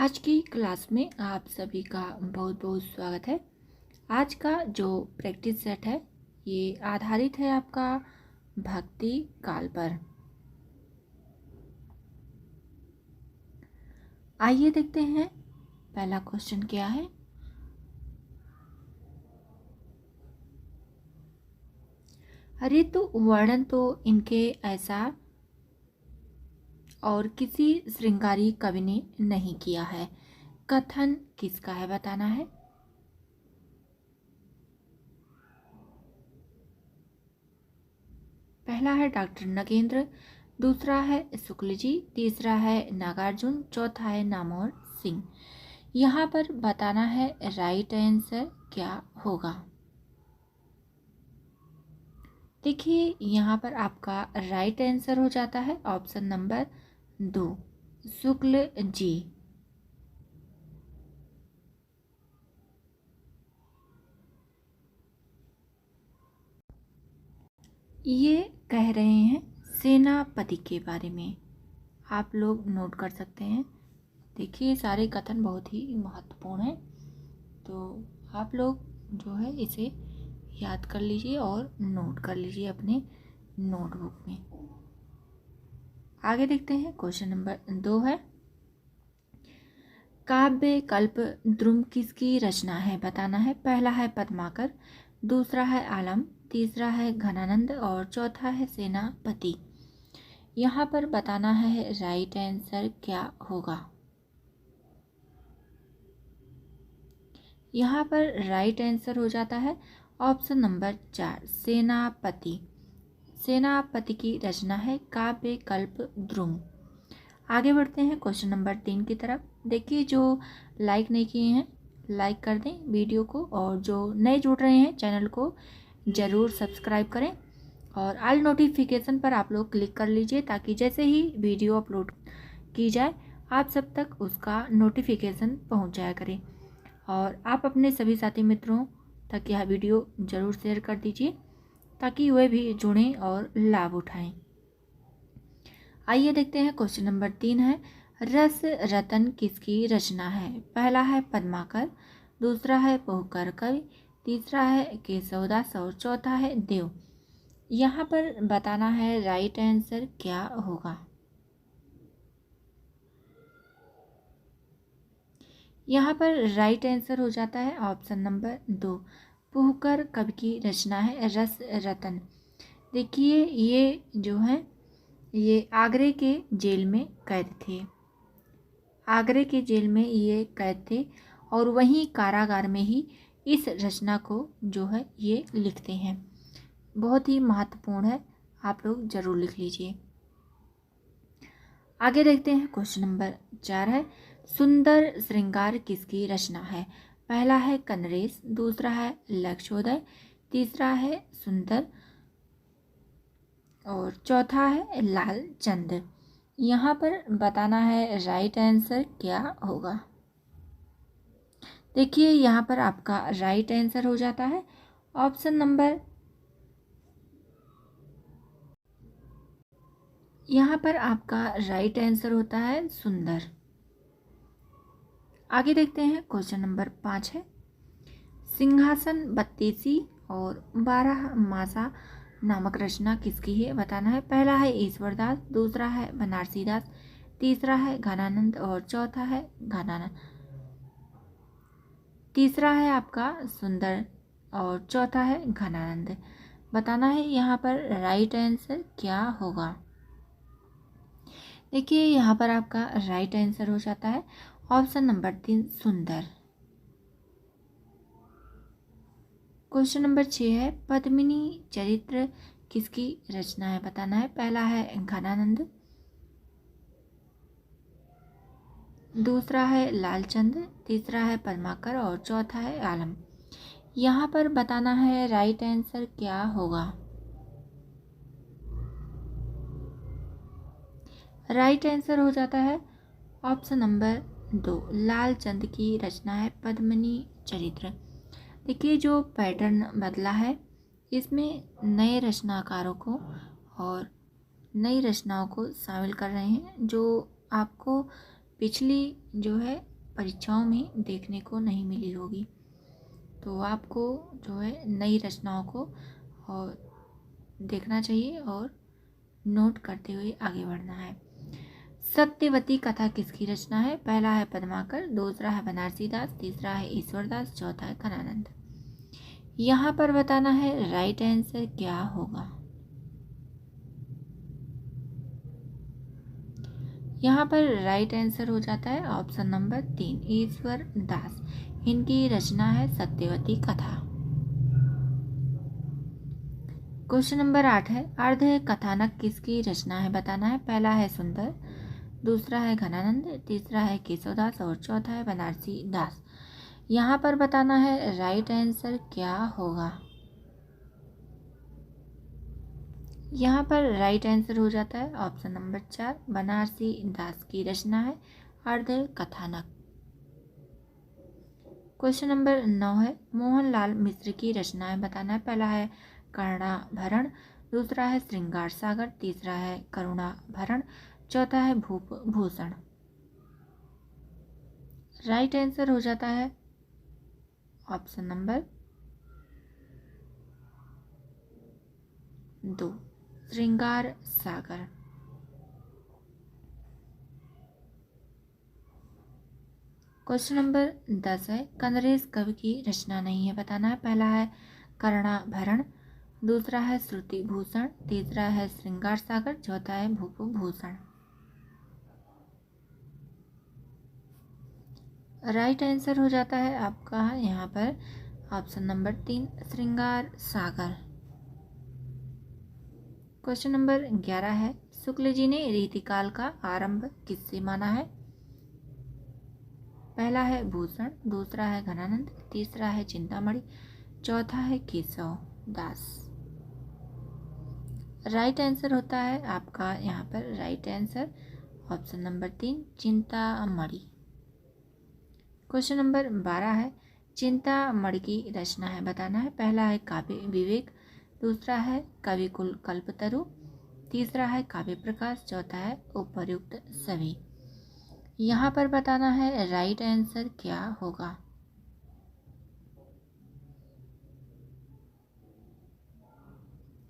आज की क्लास में आप सभी का बहुत बहुत स्वागत है। आज का जो प्रैक्टिस सेट है ये आधारित है आपका भक्ति काल पर। आइए देखते हैं पहला क्वेश्चन क्या है। ऋतु वर्णन तो इनके ऐसा और किसी श्रृंगारी कवि ने नहीं किया है। कथन किसका है बताना है। पहला है डॉक्टर नगेंद्र, दूसरा है शुक्ल जी, तीसरा है नागार्जुन, चौथा है नामवर सिंह। यहाँ पर बताना है राइट आंसर क्या होगा। देखिए यहाँ पर आपका राइट आंसर हो जाता है ऑप्शन नंबर 2, शुक्ल जी। ये कह रहे हैं सेनापति के बारे में, आप लोग नोट कर सकते हैं। देखिए सारे कथन बहुत ही महत्वपूर्ण हैं, तो आप लोग जो है इसे याद कर लीजिए और नोट कर लीजिए अपने नोटबुक में। आगे देखते हैं क्वेश्चन नंबर 2 है, काव्य कल्प द्रुम किसकी रचना है बताना है। पहला है पद्माकर, दूसरा है आलम, तीसरा है घनानंद और चौथा है सेनापति। यहाँ पर बताना है राइट आंसर क्या होगा। यहाँ पर राइट आंसर हो जाता है ऑप्शन नंबर 4, सेनापति। सेनापति की रचना है काव्य कल्प द्रुम। आगे बढ़ते हैं क्वेश्चन नंबर 3 की तरफ। देखिए जो लाइक नहीं किए हैं लाइक कर दें वीडियो को, और जो नए जुड़ रहे हैं चैनल को ज़रूर सब्सक्राइब करें और ऑल नोटिफिकेशन पर आप लोग क्लिक कर लीजिए, ताकि जैसे ही वीडियो अपलोड की जाए आप सब तक उसका नोटिफिकेशन पहुंच जाया करें। और आप अपने सभी साथी मित्रों तक यह वीडियो ज़रूर शेयर कर दीजिए ताकि वे भी जुड़ें और लाभ उठाएं। आइए देखते हैं क्वेश्चन नंबर 3 है, रस रतन किसकी रचना है। पहला है पद्माकर, दूसरा है पोहकर कवि, तीसरा है केशवदास और चौथा है देव। यहाँ पर बताना है राइट आंसर क्या होगा। यहाँ पर राइट आंसर हो जाता है ऑप्शन नंबर 2, पोहकर कवि की रचना है रस रतन। देखिए ये जो है ये आगरे के जेल में कैद थे। आगरे के जेल में ये कैद थे और वहीं कारागार में ही इस रचना को जो है ये लिखते हैं। बहुत ही महत्वपूर्ण है, आप लोग ज़रूर लिख लीजिए। आगे देखते हैं क्वेश्चन नंबर 4 है, सुंदर श्रृंगार किसकी रचना है। पहला है कनरेश, दूसरा है लक्षोदय, तीसरा है सुंदर और चौथा है लालचंद। यहाँ पर बताना है राइट आंसर क्या होगा। देखिए यहाँ पर आपका राइट आंसर हो जाता है ऑप्शन नंबर, यहाँ पर आपका राइट आंसर होता है सुंदर। आगे देखते हैं क्वेश्चन नंबर 5 है, सिंहासन बत्तीसी और 12 मासा नामक रचना किसकी है बताना है। पहला है ईश्वरदास, दूसरा है बनारसीदास, तीसरा है घनानंद और चौथा है घनानंद। तीसरा है आपका सुंदर और चौथा है घनानंद। बताना है यहाँ पर राइट आंसर क्या होगा। देखिए यहाँ पर आपका राइट आंसर हो जाता है ऑप्शन नंबर 3, सुंदर। क्वेश्चन नंबर 6 है, पद्मिनी चरित्र किसकी रचना है बताना है। पहला है घनानंद, दूसरा है लालचंद, तीसरा है पद्माकर और चौथा है आलम। यहाँ पर बताना है राइट आंसर क्या होगा। राइट आंसर हो जाता है ऑप्शन नंबर 2, लालचंद की रचना है पद्मिनी चरित्र। देखिए जो पैटर्न बदला है इसमें नए रचनाकारों को और नई रचनाओं को शामिल कर रहे हैं। जो आपको पिछली जो है परीक्षाओं में देखने को नहीं मिली होगी। तो आपको जो है नई रचनाओं को और देखना चाहिए और नोट करते हुए आगे बढ़ना है। सत्यवती कथा किसकी रचना है? पहला है पद्माकर, दूसरा है बनारसी दास, तीसरा है ईश्वरदास, चौथा है घनानंद। यहाँ पर बताना है राइट आंसर क्या होगा। यहाँ पर राइट आंसर हो जाता है ऑप्शन नंबर 3, ईश्वर दास। इनकी रचना है सत्यवती कथा। क्वेश्चन नंबर 8 है, अर्ध कथानक किसकी रचना है? बताना है। पहला है सुंदर, दूसरा है घनानंद, तीसरा है केशवदास और चौथा है बनारसी दास। यहाँ पर बताना है राइट आंसर क्या होगा। यहाँ पर राइट आंसर हो जाता है ऑप्शन नंबर 4, बनारसी दास की रचना है अर्ध कथानक। क्वेश्चन नंबर 9 है, मोहनलाल मिश्र की रचना है। बताना है। पहला है कर्णाभरण, दूसरा है श्रृंगार सागर, तीसरा है करुणाभरण, चौथा है भूप भूषण। राइट आंसर हो जाता है ऑप्शन नंबर 2, श्रृंगार सागर। क्वेश्चन नंबर 10 है, कंदरेश कवि की रचना नहीं है। बताना है। पहला है कर्णाभरण, दूसरा है श्रुति भूषण, तीसरा है श्रृंगार सागर, चौथा है भूप भूषण। राइट आंसर हो जाता है आपका यहाँ पर ऑप्शन नंबर 3, श्रृंगार सागर। क्वेश्चन नंबर 11 है, शुक्ल जी ने रीतिकाल का आरंभ किससे माना है? पहला है भूषण, दूसरा है घनानंद, तीसरा है चिंतामणि, चौथा है केशव दास। राइट आंसर होता है आपका यहाँ पर right answer option number 3, Chintamani. Question number 12 है, चिंतामणि की रचना है। बताना है। पहला है काव्य विवेक, दूसरा है कविकुल कल्पतरु, तीसरा है काव्य प्रकाश, चौथा है उपर्युक्त सभी। यहाँ पर बताना है राइट आंसर क्या होगा।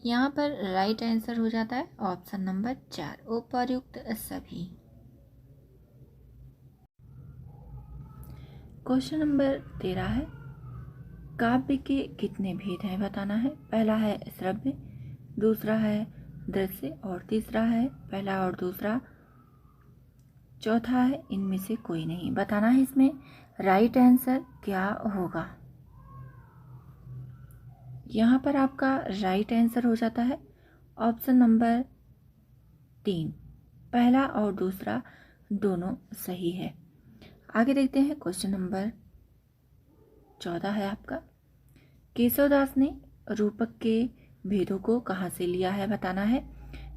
यहाँ पर राइट आंसर हो जाता है ऑप्शन नंबर 4, उपर्युक्त सभी। क्वेश्चन नंबर 13 है, काव्य के कितने भेद हैं? बताना है। पहला है श्रव्य, दूसरा है दृश्य और तीसरा है पहला और दूसरा, चौथा है इनमें से कोई नहीं। बताना है इसमें राइट आंसर क्या होगा। यहाँ पर आपका राइट आंसर हो जाता है ऑप्शन नंबर 3, पहला और दूसरा दोनों सही है। आगे देखते हैं क्वेश्चन नंबर 14 है आपका, केशवदास ने रूपक के भेदों को कहाँ से लिया है? बताना है।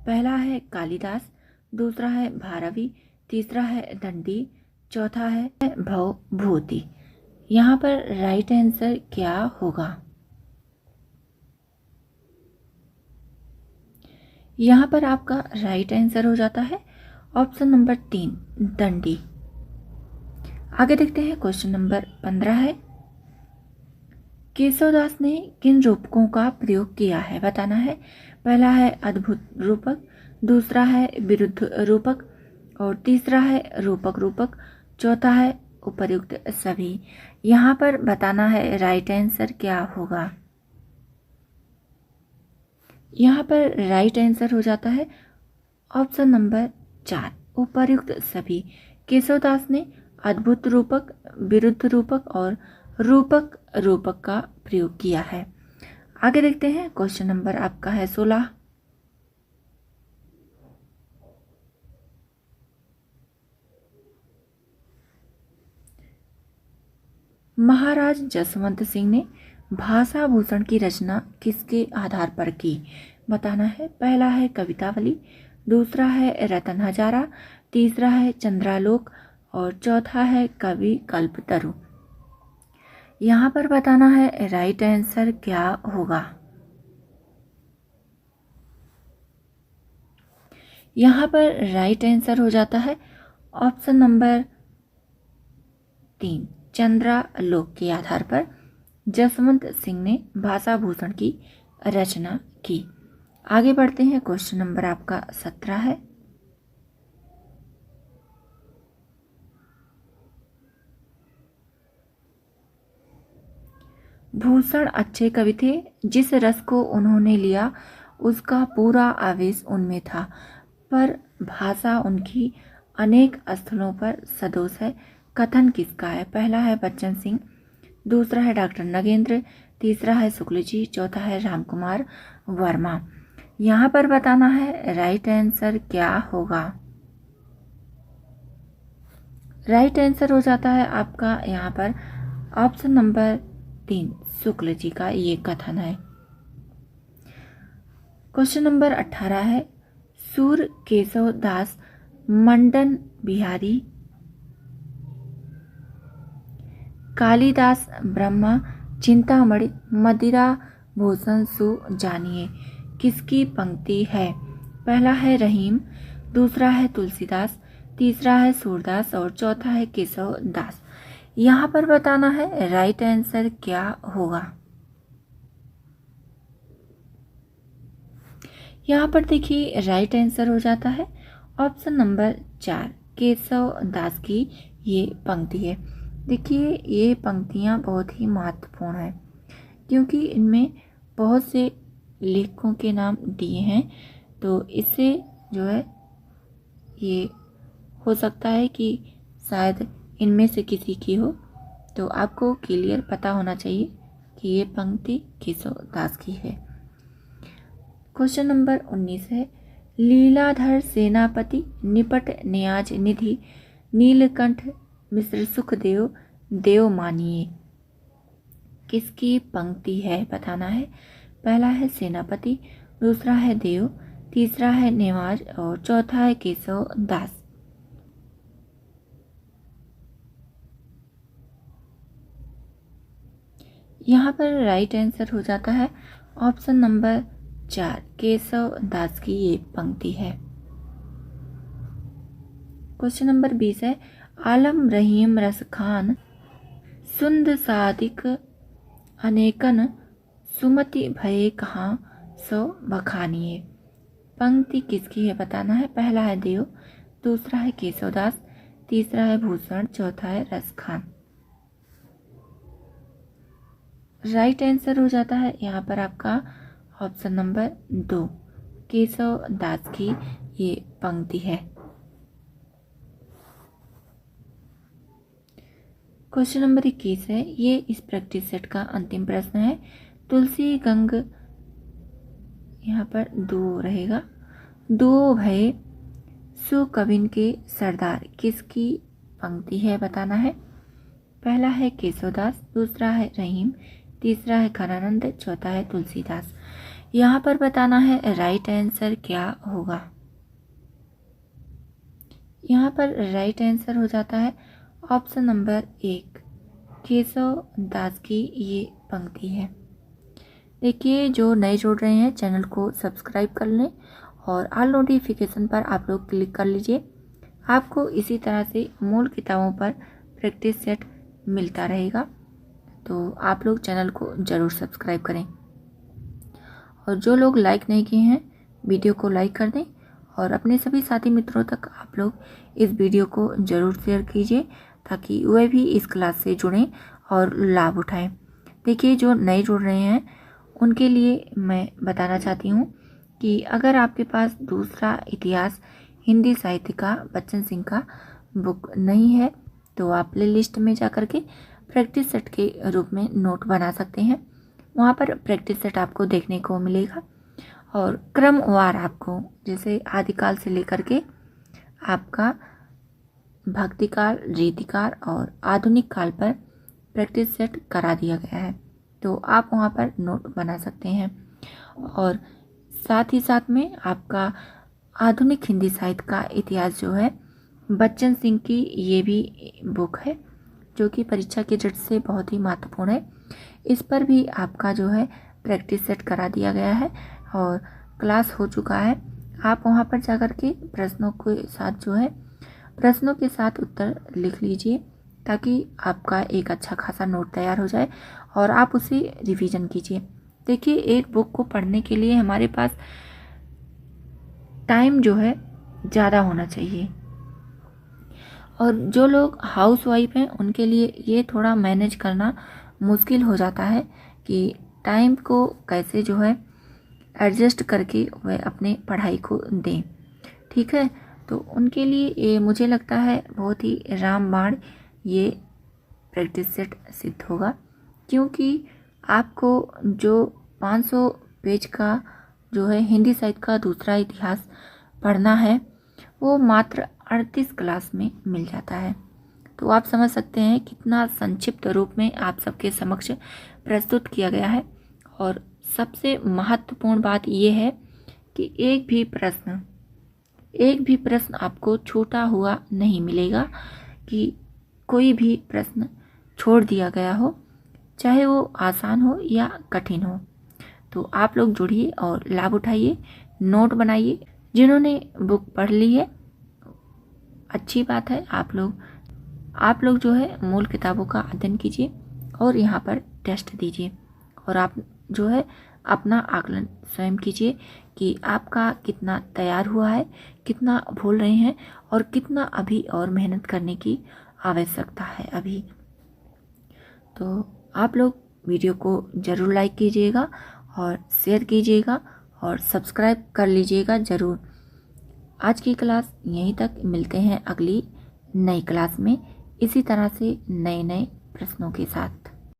पहला है कालिदास, दूसरा है भारवी, तीसरा है दंडी, चौथा है भवभूति। यहाँ पर राइट आंसर क्या होगा। यहाँ पर आपका राइट आंसर हो जाता है ऑप्शन नंबर 3, दंडी। आगे देखते हैं क्वेश्चन नंबर 15 है, केशवदास ने किन रूपकों का प्रयोग किया है? बताना है। पहला है अद्भुत रूपक, दूसरा है विरुद्ध रूपक और तीसरा है रूपक रूपक, चौथा है उपर्युक्त सभी। यहाँ पर बताना है राइट आंसर क्या होगा। यहाँ पर राइट आंसर हो जाता है ऑप्शन नंबर 4, उपर्युक्त सभी। केशवदास ने अद्भुत रूपक, विरुद्ध रूपक और रूपक रूपक का प्रयोग किया है। आगे देखते हैं क्वेश्चन नंबर आपका है 16, महाराज जसवंत सिंह ने भाषा भूषण की रचना किसके आधार पर की? बताना है। पहला है कवितावली, दूसरा है रतन हजारा, तीसरा है चंद्रालोक और चौथा है कवि कल्पतरु। यहाँ पर बताना है राइट आंसर क्या होगा। यहाँ पर राइट आंसर हो जाता है ऑप्शन नंबर 3 चंद्रालोक के आधार पर जसवंत सिंह ने भाषा भूषण की रचना की। आगे बढ़ते हैं, क्वेश्चन नंबर आपका 17 है। भूषण अच्छे कवि थे, जिस रस को उन्होंने लिया उसका पूरा आवेश उनमें था, पर भाषा उनकी अनेक स्थलों पर सदोष है। कथन किसका है? पहला है बच्चन सिंह, दूसरा है डॉक्टर नगेंद्र, तीसरा है शुक्ल जी, चौथा है रामकुमार वर्मा। यहाँ पर बताना है राइट आंसर क्या होगा। राइट आंसर हो जाता है आपका यहाँ पर ऑप्शन नंबर 3 शुक्ल जी का ये कथन है। क्वेश्चन नंबर 18 है। सूर केशव दास मंडन बिहारी कालिदास ब्रह्मा चिंतामणि मदिरा भूषण सु जानिए किसकी पंक्ति है? पहला है रहीम, दूसरा है तुलसीदास, तीसरा है सूरदास और चौथा है केशव दास। यहाँ पर बताना है राइट आंसर क्या होगा। यहाँ पर देखिए राइट आंसर हो जाता है ऑप्शन नंबर 4 केशव दास की ये पंक्ति है। देखिए ये पंक्तियाँ बहुत ही महत्वपूर्ण है, क्योंकि इनमें बहुत से लेखकों के नाम दिए हैं, तो इससे जो है ये हो सकता है कि शायद इनमें से किसी की हो, तो आपको क्लियर पता होना चाहिए कि ये पंक्ति केशव दास की है। क्वेश्चन नंबर 19 है। लीलाधर सेनापति निपट न्याज निधि नीलकंठ मिश्र सुखदेव देव मानिए किसकी पंक्ति है? बताना है। पहला है सेनापति, दूसरा है देव, तीसरा है नेवाज और चौथा है केशव दास। यहाँ पर राइट आंसर हो जाता है ऑप्शन नंबर 4 केशव दास की ये पंक्ति है। क्वेश्चन नंबर 20 है। आलम रहीम रस खान सुंद सादिक अनेकन सुमति भये कहाँ सो बखानिए पंक्ति किसकी है? बताना है। पहला है देव, दूसरा है केशवदास, तीसरा है भूषण, चौथा है रस खान। राइट आंसर हो जाता है यहाँ पर आपका ऑप्शन नंबर 2 केशव दास की ये पंक्ति है। क्वेश्चन नंबर 21 है। ये इस प्रैक्टिस सेट का अंतिम प्रश्न है। तुलसी गंग यहाँ पर 2 रहेगा। दो भय सुकविन के सरदार किसकी पंक्ति है? बताना है। पहला है केशवदास, दूसरा है रहीम, तीसरा है खरानंद, चौथा है तुलसीदास। यहाँ पर बताना है राइट आंसर क्या होगा। यहाँ पर राइट आंसर हो जाता है ऑप्शन नंबर 1 केशव दास की ये पंक्ति है। देखिए जो नए जुड़ रहे हैं चैनल को सब्सक्राइब कर लें और ऑल नोटिफिकेशन पर आप लोग क्लिक कर लीजिए। आपको इसी तरह से मूल किताबों पर प्रैक्टिस सेट मिलता रहेगा, तो आप लोग चैनल को ज़रूर सब्सक्राइब करें। और जो लोग लाइक नहीं किए हैं वीडियो को लाइक कर दें और अपने सभी साथी मित्रों तक आप लोग इस वीडियो को ज़रूर शेयर कीजिए, ताकि वे भी इस क्लास से जुड़ें और लाभ उठाएं। देखिए जो नए जुड़ रहे हैं उनके लिए मैं बताना चाहती हूँ कि अगर आपके पास दूसरा इतिहास हिंदी साहित्य का बच्चन सिंह का बुक नहीं है, तो आप प्ले लिस्ट में जा कर के प्रैक्टिस सेट के रूप में नोट बना सकते हैं। वहाँ पर प्रैक्टिस सेट आपको देखने को मिलेगा और क्रमवार आपको जैसे आदिकाल से लेकर के आपका भक्तिकाल, रीतिकाल और आधुनिक काल पर प्रैक्टिस सेट करा दिया गया है, तो आप वहाँ पर नोट बना सकते हैं। और साथ ही साथ में आपका आधुनिक हिंदी साहित्य का इतिहास जो है बच्चन सिंह की ये भी बुक है, जो कि परीक्षा के दृष्टि से बहुत ही महत्वपूर्ण है। इस पर भी आपका जो है प्रैक्टिस सेट करा दिया गया है और क्लास हो चुका है। आप वहाँ पर जाकर के प्रश्नों के साथ जो है प्रश्नों के साथ उत्तर लिख लीजिए ताकि आपका एक अच्छा खासा नोट तैयार हो जाए और आप उसे रिवीजन कीजिए। देखिए, एक बुक को पढ़ने के लिए हमारे पास टाइम जो है ज़्यादा होना चाहिए, और जो लोग हाउस वाइफ हैं उनके लिए ये थोड़ा मैनेज करना मुश्किल हो जाता है कि टाइम को कैसे जो है एडजस्ट करके वह अपने पढ़ाई को दें। ठीक है, तो उनके लिए ये मुझे लगता है बहुत ही रामबाण ये प्रैक्टिस सेट सिद्ध होगा, क्योंकि आपको जो 500 पेज का जो है हिंदी साहित्य का दूसरा इतिहास पढ़ना है वो मात्र 38 क्लास में मिल जाता है। तो आप समझ सकते हैं कितना संक्षिप्त रूप में आप सबके समक्ष प्रस्तुत किया गया है। और सबसे महत्वपूर्ण बात यह है कि एक भी प्रश्न आपको छूटा हुआ नहीं मिलेगा, कि कोई भी प्रश्न छोड़ दिया गया हो, चाहे वो आसान हो या कठिन हो। तो आप लोग जुड़िए और लाभ उठाइए, नोट बनाइए। जिन्होंने बुक पढ़ ली है अच्छी बात है, आप लोग जो है मूल किताबों का अध्ययन कीजिए और यहाँ पर टेस्ट दीजिए, और आप जो है अपना आकलन स्वयं कीजिए कि आपका कितना तैयार हुआ है, कितना भूल रहे हैं और कितना अभी और मेहनत करने की आवश्यकता है अभी। तो आप लोग वीडियो को ज़रूर लाइक कीजिएगा और शेयर कीजिएगा और सब्सक्राइब कर लीजिएगा ज़रूर। आज की क्लास यहीं तक, मिलते हैं अगली नई क्लास में इसी तरह से नए नए प्रश्नों के साथ।